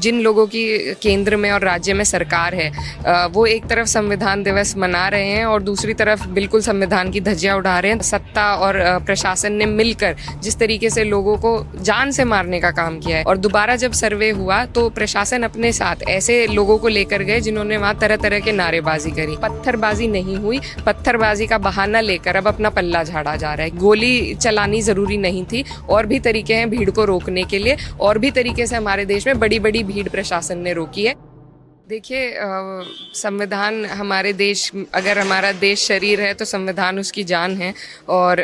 जिन लोगों की केंद्र में और राज्य में सरकार है वो एक तरफ संविधान दिवस मना रहे हैं और दूसरी तरफ बिल्कुल संविधान की धज्जियां उड़ा रहे हैं। सत्ता और प्रशासन ने मिलकर जिस तरीके से लोगों को जान से मारने का काम किया है, और दोबारा जब सर्वे हुआ तो प्रशासन अपने साथ ऐसे लोगों को लेकर गए जिन्होंने वहां तरह तरह के नारेबाजी करी। पत्थरबाजी नहीं हुई, पत्थरबाजी का बहाना लेकर अब अपना पल्ला झाड़ा जा रहा है। गोली चलानी जरूरी नहीं थी, और भी तरीके हैं भीड़ को रोकने के लिए, और भी तरीके से हमारे देश में बड़ी बड़ी भीड़ प्रशासन ने रोकी है। देखिए, संविधान हमारे देश, अगर हमारा देश शरीर है तो संविधान उसकी जान है, और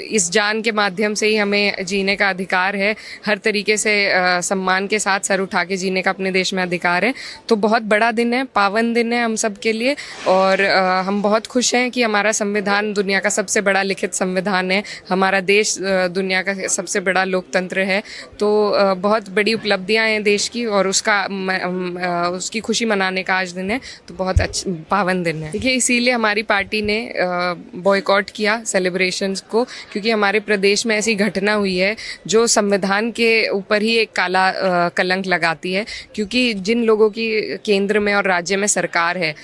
इस जान के माध्यम से ही हमें जीने का अधिकार है। हर तरीके से सम्मान के साथ सर उठा के जीने का अपने देश में अधिकार है। तो बहुत बड़ा दिन है, पावन दिन है हम सब के लिए, और हम बहुत खुश हैं कि हमारा संविधान दुनिया का सबसे बड़ा लिखित संविधान है। हमारा देश दुनिया का सबसे बड़ा लोकतंत्र है। तो बहुत बड़ी उपलब्धियां हैं देश की, और उसकी खुशी मनाने का आज दिन है। तो बहुत अच्छा पावन दिन है। देखिए, इसीलिए हमारी पार्टी ने बॉयकॉट किया सेलिब्रेशंस को, क्योंकि हमारे प्रदेश में ऐसी घटना हुई है जो संविधान के ऊपर ही एक काला कलंक लगाती है। क्योंकि जिन लोगों की केंद्र में और राज्य में सरकार है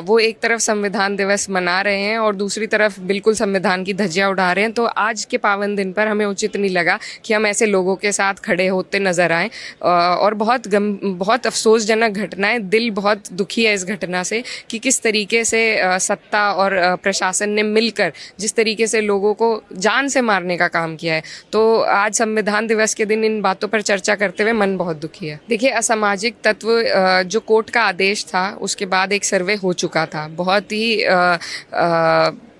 वो एक तरफ संविधान दिवस मना रहे हैं और दूसरी तरफ बिल्कुल संविधान की धज्जियां उड़ा रहे हैं। तो आज के पावन दिन पर हमें उचित नहीं लगा कि हम ऐसे लोगों के साथ खड़े होते नजर आए, और बहुत अफसोसजनक घटना है। दिल बहुत दुखी है इस घटना से कि किस तरीके से सत्ता और प्रशासन ने मिलकर जिस तरीके से लोगों को जान से मारने का काम किया है। तो आज संविधान दिवस के दिन इन बातों पर चर्चा करते हुए मन बहुत दुखी है। देखिए, असामाजिक तत्व जो कोर्ट का आदेश था उसके बाद एक सर्वे हो चुका था, बहुत ही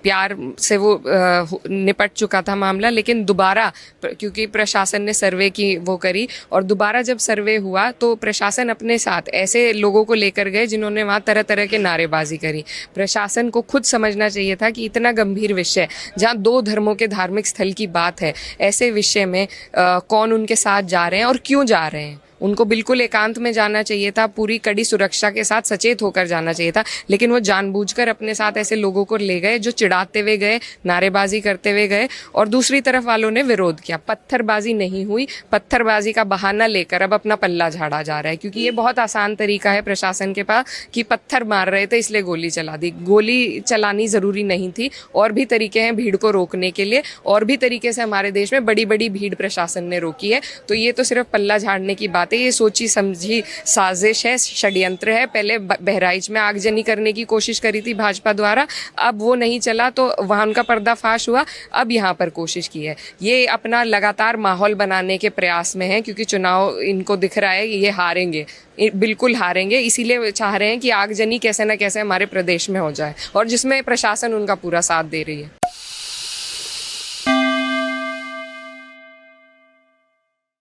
प्यार से वो निपट चुका था मामला। लेकिन दोबारा क्योंकि प्रशासन ने सर्वे की वो करी, और दोबारा जब सर्वे हुआ तो प्रशासन अपने साथ ऐसे लोगों को लेकर गए जिन्होंने वहाँ तरह तरह के नारेबाजी करी। प्रशासन को खुद समझना चाहिए था कि इतना गंभीर विषय, जहाँ दो धर्मों के धार्मिक स्थल की बात है, ऐसे विषय में कौन उनके साथ जा रहे हैं और क्यों जा रहे हैं। उनको बिल्कुल एकांत में जाना चाहिए था, पूरी कड़ी सुरक्षा के साथ सचेत होकर जाना चाहिए था। लेकिन वो जानबूझकर अपने साथ ऐसे लोगों को ले गए जो चिढ़ाते हुए गए, नारेबाजी करते हुए गए, और दूसरी तरफ वालों ने विरोध किया। पत्थरबाजी नहीं हुई, पत्थरबाजी का बहाना लेकर अब अपना पल्ला झाड़ा जा रहा है। क्योंकि ये बहुत आसान तरीका है प्रशासन के पास कि पत्थर मार रहे थे इसलिए गोली चला दी। गोली चलानी जरूरी नहीं थी, और भी तरीके हैं भीड़ को रोकने के लिए, और भी तरीके से हमारे देश में बड़ी बड़ी भीड़ प्रशासन ने रोकी है। तो ये तो सिर्फ पल्ला झाड़ने की बात, ये सोची समझी साजिश है, षड्यंत्र है। पहले बहराइच में आगजनी करने की कोशिश करी थी भाजपा द्वारा, अब वो नहीं चला तो वहां उनका पर्दाफाश हुआ, अब यहाँ पर कोशिश की है। ये अपना लगातार माहौल बनाने के प्रयास में है, क्योंकि चुनाव इनको दिख रहा है ये हारेंगे, बिल्कुल हारेंगे। इसीलिए चाह रहे हैं कि आगजनी कैसे न कैसे हमारे प्रदेश में हो जाए, और जिसमें प्रशासन उनका पूरा साथ दे रही है।